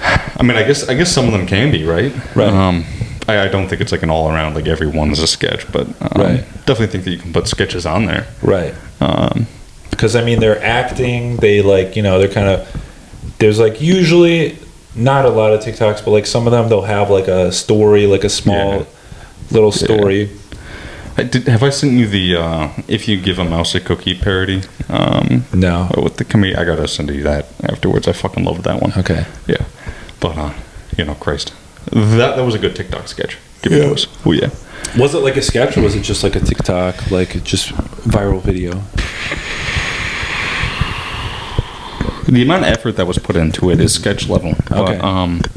[SPEAKER 2] I mean, I guess some of them can be, right?
[SPEAKER 1] Right.
[SPEAKER 2] I don't think it's like an all around, like, every one is a sketch, but definitely think that you can put sketches on there.
[SPEAKER 1] Right. Because I mean, they're acting. They, like, they're kind of. There's, like, usually not a lot of TikToks, but, like, some of them they'll have, like, a story, like a small little story.
[SPEAKER 2] Have I sent you the "If You Give a Mouse a Cookie" parody?
[SPEAKER 1] No.
[SPEAKER 2] With the comedian, I gotta send you that afterwards. I fucking loved that one.
[SPEAKER 1] Okay.
[SPEAKER 2] Yeah, but Christ, that was a good TikTok sketch. Give me those. Oh yeah.
[SPEAKER 1] Was it like a sketch, or was it just like a TikTok, like just viral video?
[SPEAKER 2] The amount of effort that was put into it is sketch level.
[SPEAKER 1] Okay.
[SPEAKER 2] But,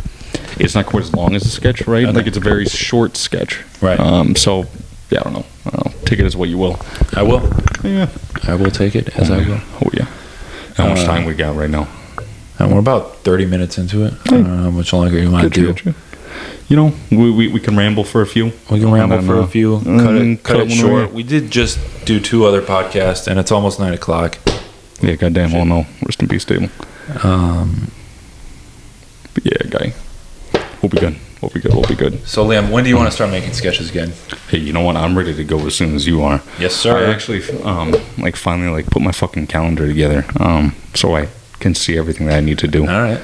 [SPEAKER 2] it's not quite as long as a sketch, right? Okay. Like, it's a very short sketch.
[SPEAKER 1] Right.
[SPEAKER 2] So. Yeah, I don't know. Take it as what you will.
[SPEAKER 1] I will.
[SPEAKER 2] Yeah.
[SPEAKER 1] I will take it as I will.
[SPEAKER 2] Oh, yeah. How much time we got right now?
[SPEAKER 1] We're about 30 minutes into it. I don't know how much longer you want to do.
[SPEAKER 2] We can ramble for a few.
[SPEAKER 1] We can ramble for a few. Cut it short. We did just do 2 other podcasts, and it's almost 9 o'clock.
[SPEAKER 2] Yeah, goddamn. Oh, no. Rest in peace, Table. But yeah, guy. We'll be good. We'll be good.
[SPEAKER 1] So, Liam, when do you want to start making sketches again?
[SPEAKER 2] Hey, you know what? I'm ready to go as soon as you are.
[SPEAKER 1] Yes, sir.
[SPEAKER 2] I actually, finally, put my fucking calendar together, so I can see everything that I need to do.
[SPEAKER 1] All right.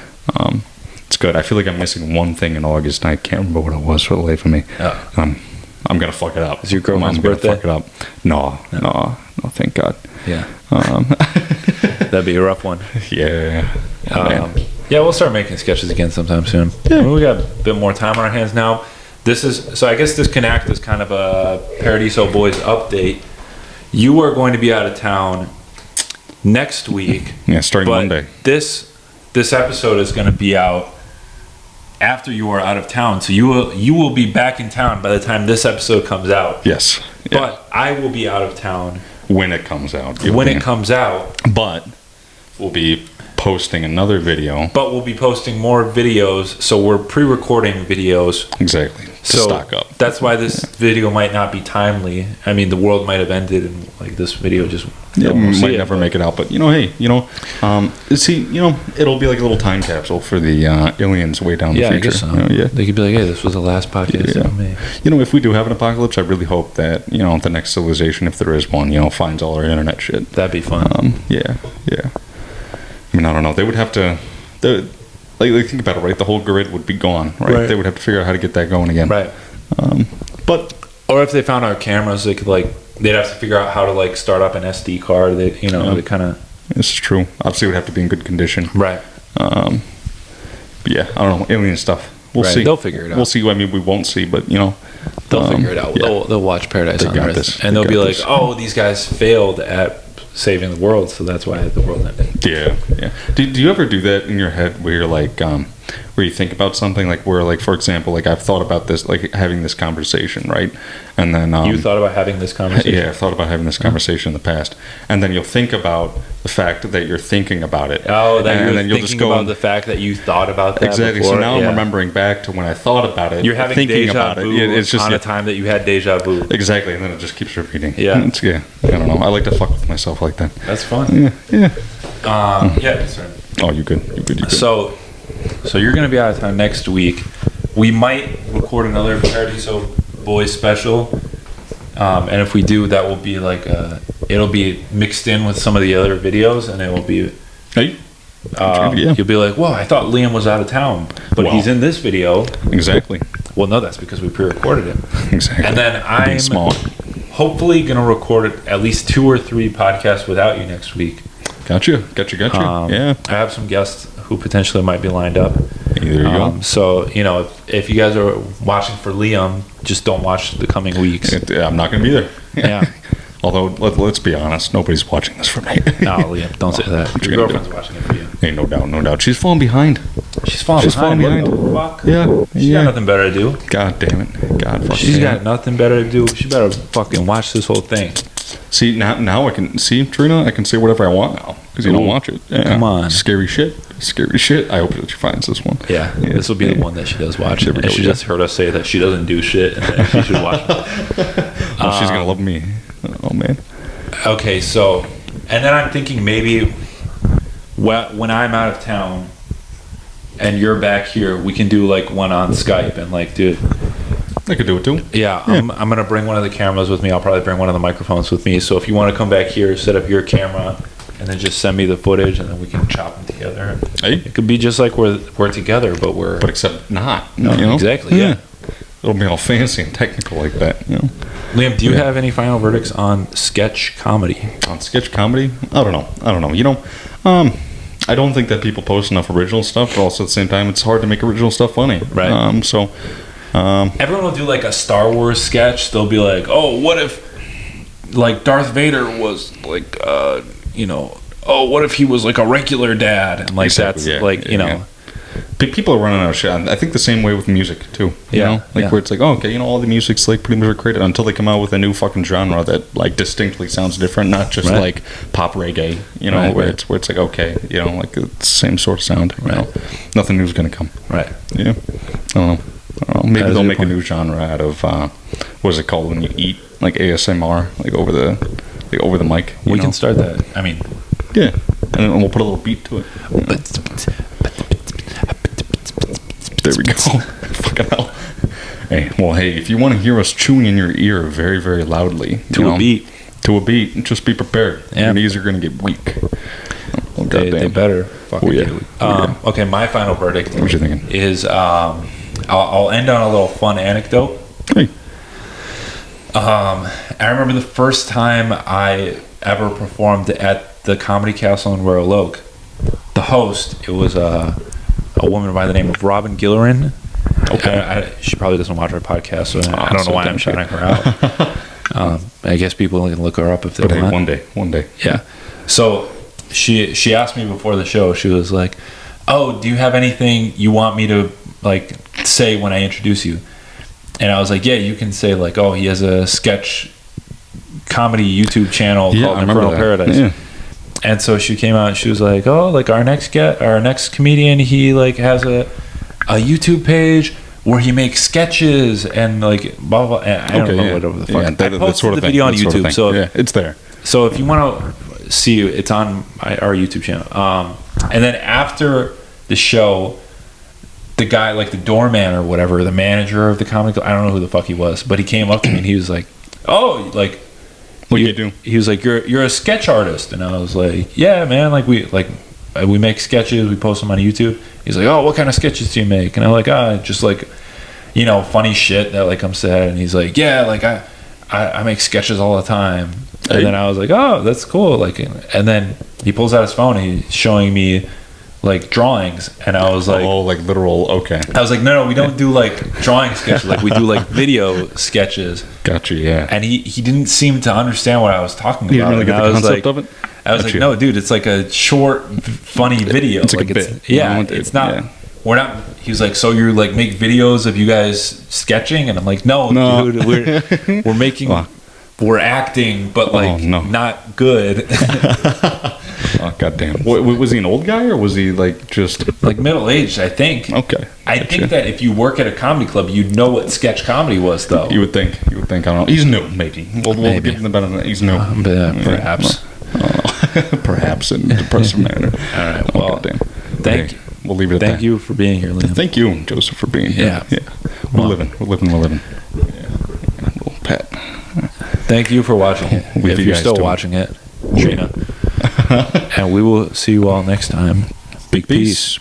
[SPEAKER 2] It's good. I feel like I'm missing one thing in August, and I can't remember what it was for the life of me.
[SPEAKER 1] Oh.
[SPEAKER 2] I'm gonna fuck it up.
[SPEAKER 1] Is your girlfriend's birthday?
[SPEAKER 2] Fuck it up. No, thank God.
[SPEAKER 1] Yeah. That'd be a rough one.
[SPEAKER 2] Yeah.
[SPEAKER 1] Yeah, we'll start making sketches again sometime soon.
[SPEAKER 2] Yeah.
[SPEAKER 1] We got a bit more time on our hands now. I guess this can act as kind of a Paradizo Boiz update. You are going to be out of town next week.
[SPEAKER 2] Yeah, starting Monday.
[SPEAKER 1] This episode is going to be out after you are out of town, so you will be back in town by the time this episode comes out.
[SPEAKER 2] Yes.
[SPEAKER 1] Yeah. But I will be out of town
[SPEAKER 2] when it comes out.
[SPEAKER 1] It comes out.
[SPEAKER 2] But we'll be posting another video.
[SPEAKER 1] But we'll be posting more videos, so we're pre-recording videos.
[SPEAKER 2] Exactly. To stock up.
[SPEAKER 1] That's why this video might not be timely. I mean, the world might have ended, and like this video just
[SPEAKER 2] might never make it out. But hey, it'll be like a little time capsule for the aliens way down the future.
[SPEAKER 1] I guess so. They could be like, hey, this was the last podcast.
[SPEAKER 2] Yeah. If we do have an apocalypse, I really hope that the next civilization, if there is one, finds all our internet shit.
[SPEAKER 1] That'd be fun.
[SPEAKER 2] Yeah. I mean, I don't know. They would have to. Like, think about it, right? The whole grid would be gone, right? They would have to figure out how to get that going again,
[SPEAKER 1] right? Or if they found our cameras, they could they'd have to figure out how to start up an SD card. They kind of.
[SPEAKER 2] This is true. Obviously, it would have to be in good condition,
[SPEAKER 1] right?
[SPEAKER 2] But yeah, I don't know, alien stuff. We'll see.
[SPEAKER 1] They'll figure it out.
[SPEAKER 2] We'll see. I mean, we won't see, but they'll
[SPEAKER 1] figure it out. Yeah. They'll watch Paradise on Earth, and they'll be like, "Oh, these guys failed at saving the world, so that's why the world ended."
[SPEAKER 2] Yeah. Do you ever do that in your head where you're like, where you think about something where for example, I've thought about this, having this conversation, right? And then
[SPEAKER 1] you thought about having this conversation.
[SPEAKER 2] Yeah, I've thought about having this conversation in the past, and then you'll think about the fact that you're thinking about it.
[SPEAKER 1] Oh, and then you'll just go about the fact that you thought about that.
[SPEAKER 2] Exactly.
[SPEAKER 1] Before.
[SPEAKER 2] So now I'm remembering back to when I thought about it.
[SPEAKER 1] You're having
[SPEAKER 2] thinking
[SPEAKER 1] deja
[SPEAKER 2] about
[SPEAKER 1] vu
[SPEAKER 2] it. It's just
[SPEAKER 1] on a time that you had deja vu.
[SPEAKER 2] Exactly, and then it just keeps repeating.
[SPEAKER 1] Yeah.
[SPEAKER 2] I don't know. I like to fuck with myself like that.
[SPEAKER 1] That's fun.
[SPEAKER 2] Yeah.
[SPEAKER 1] Sorry.
[SPEAKER 2] Oh, you good.
[SPEAKER 1] So you're gonna be out of town next week. We might record another Paradizo Boiz special, and if we do, that will be it'll be mixed in with some of the other videos, and it will be.
[SPEAKER 2] Hey.
[SPEAKER 1] you'll be like, whoa, I thought Liam was out of town, but he's in this video.
[SPEAKER 2] Exactly.
[SPEAKER 1] Well, no, that's because we pre-recorded it.
[SPEAKER 2] Exactly.
[SPEAKER 1] And then I'm hopefully going to record at least 2 or 3 podcasts without you next week.
[SPEAKER 2] Gotcha. Yeah.
[SPEAKER 1] I have some guests who potentially might be lined up.
[SPEAKER 2] There you go.
[SPEAKER 1] So, if you guys are watching for Liam, just don't watch the coming weeks.
[SPEAKER 2] I'm not going to be there.
[SPEAKER 1] Yeah.
[SPEAKER 2] Although, let's be honest, nobody's watching this for me.
[SPEAKER 1] No, Liam, don't say that. Your girlfriend's watching it for you.
[SPEAKER 2] Hey, no doubt. She's falling behind.
[SPEAKER 1] She's falling behind. What the fuck?
[SPEAKER 2] Yeah.
[SPEAKER 1] She's got nothing better to do.
[SPEAKER 2] God damn it.
[SPEAKER 1] She's got nothing better to do. She better fucking watch this whole thing.
[SPEAKER 2] See, now I can see, Trina, I can say whatever I want now. Because you don't watch it. Yeah.
[SPEAKER 1] Come on.
[SPEAKER 2] Scary shit. I hope that she finds this one.
[SPEAKER 1] Yeah. This will be the one that she does watch. And she just heard us say that she doesn't do shit and that she should watch it.
[SPEAKER 2] Well, she's going to love me. Oh, man.
[SPEAKER 1] Okay, so, and then I'm thinking maybe when I'm out of town and you're back here, we can do like one on Skype and like do it.
[SPEAKER 2] I could do it too.
[SPEAKER 1] Yeah. I'm going to bring one of the cameras with me. I'll probably bring one of the microphones with me. So if you want to come back here, set up your camera and then just send me the footage and then we can chop them together.
[SPEAKER 2] Hey.
[SPEAKER 1] It could be just like we're together, but
[SPEAKER 2] except not.
[SPEAKER 1] No, exactly. Yeah.
[SPEAKER 2] It'll be all fancy and technical like that.
[SPEAKER 1] Liam, do you have any final verdicts on sketch comedy?
[SPEAKER 2] On sketch comedy? I don't know. I don't think that people post enough original stuff, but also at the same time, it's hard to make original stuff funny.
[SPEAKER 1] Right.
[SPEAKER 2] Everyone
[SPEAKER 1] will do like a Star Wars sketch. They'll be like, "Oh, what if like Darth Vader was like, what if he was like a regular dad?" And like
[SPEAKER 2] people are running out of shit. I think the same way with music too. Where it's like, all the music's like pretty much created until they come out with a new fucking genre that like distinctly sounds different, not just like pop reggae. Where it's like like it's the same sort of sound. Nothing new's gonna come.
[SPEAKER 1] Right.
[SPEAKER 2] Yeah. I don't know. Maybe they'll make a new genre out of what is it called when you eat, like ASMR, like over the mic.
[SPEAKER 1] We can start that. I mean,
[SPEAKER 2] yeah, and then we'll put a little beat to it. There we go. Fucking hell. Hey, if you want to hear us chewing in your ear very, very loudly to a beat, just be prepared.
[SPEAKER 1] Yeah.
[SPEAKER 2] Your knees are going to get weak.
[SPEAKER 1] They better fucking get weak. Okay, my final verdict.
[SPEAKER 2] What you thinking?
[SPEAKER 1] Is I'll end on a little fun anecdote.
[SPEAKER 2] Hey.
[SPEAKER 1] I remember the first time I ever performed at the Comedy Castle in Royal Oak. The host, it was a woman by the name of Robin Gillerin. Okay. She probably doesn't watch our podcast, so I don't know why I'm shouting her out. I guess people can look her up if they want.
[SPEAKER 2] One day.
[SPEAKER 1] Yeah. So she asked me before the show, she was like, "Oh, do you have anything you want me to like say when I introduce you?" And I was like, "Yeah, you can say like, oh, he has a sketch comedy YouTube channel called Infernal Paradise." Yeah. And so she came out and she was like, "Oh, like our next comedian, he like has a YouTube page where he makes sketches and like blah blah." And I don't know whatever the fuck. I posted the video on YouTube, so
[SPEAKER 2] it's there.
[SPEAKER 1] So if you want to see, it's on our YouTube channel. And then after the show, the guy, like the doorman or whatever, the manager of the comedy club, I don't know who the fuck he was, but he came up to me and he was like, "Oh, like."
[SPEAKER 2] What do you do?
[SPEAKER 1] He was like, "You're a sketch artist," and I was like, "Yeah, man. Like we make sketches, we post them on YouTube." He's like, "Oh, what kind of sketches do you make?" And I'm like, just like, funny shit that like I'm sad." And he's like, "Yeah, like I make sketches all the time." And then I was like, "Oh, that's cool." Like, and then he pulls out his phone and he's showing me like drawings, and I was like,
[SPEAKER 2] "Oh, like literal." Okay.
[SPEAKER 1] I was like, "No, we don't do like drawing sketches. Like we do like video sketches."
[SPEAKER 2] Gotcha. Yeah.
[SPEAKER 1] And he didn't seem to understand what I was talking about.
[SPEAKER 2] You didn't really get the concept of it.
[SPEAKER 1] I was like, "No, dude, it's like a short, funny video.
[SPEAKER 2] It's like a bit.
[SPEAKER 1] It's not. Yeah. We're not." He was like, "So you like make videos of you guys sketching?" And I'm like, "No. Dude, we're making." We're acting, but like not good.
[SPEAKER 2] Oh, goddamn. Was he an old guy or was he like just
[SPEAKER 1] like middle-aged, I think.
[SPEAKER 2] Okay.
[SPEAKER 1] I think that if you work at a comedy club, you'd know what sketch comedy was, though.
[SPEAKER 2] You would think. I don't know. He's new, maybe. We'll give him the benefit that he's new.
[SPEAKER 1] Perhaps.
[SPEAKER 2] Perhaps in a depressive manner.
[SPEAKER 1] All right. Well, thank you.
[SPEAKER 2] We'll leave it at that.
[SPEAKER 1] Thank you for being here, Liam.
[SPEAKER 2] Thank you, Joseph, for being here. Yeah. We're living. Yeah. Little pet.
[SPEAKER 1] Thank you for watching it. If you're still watching it, Trina. And we will see you all next time. Big peace.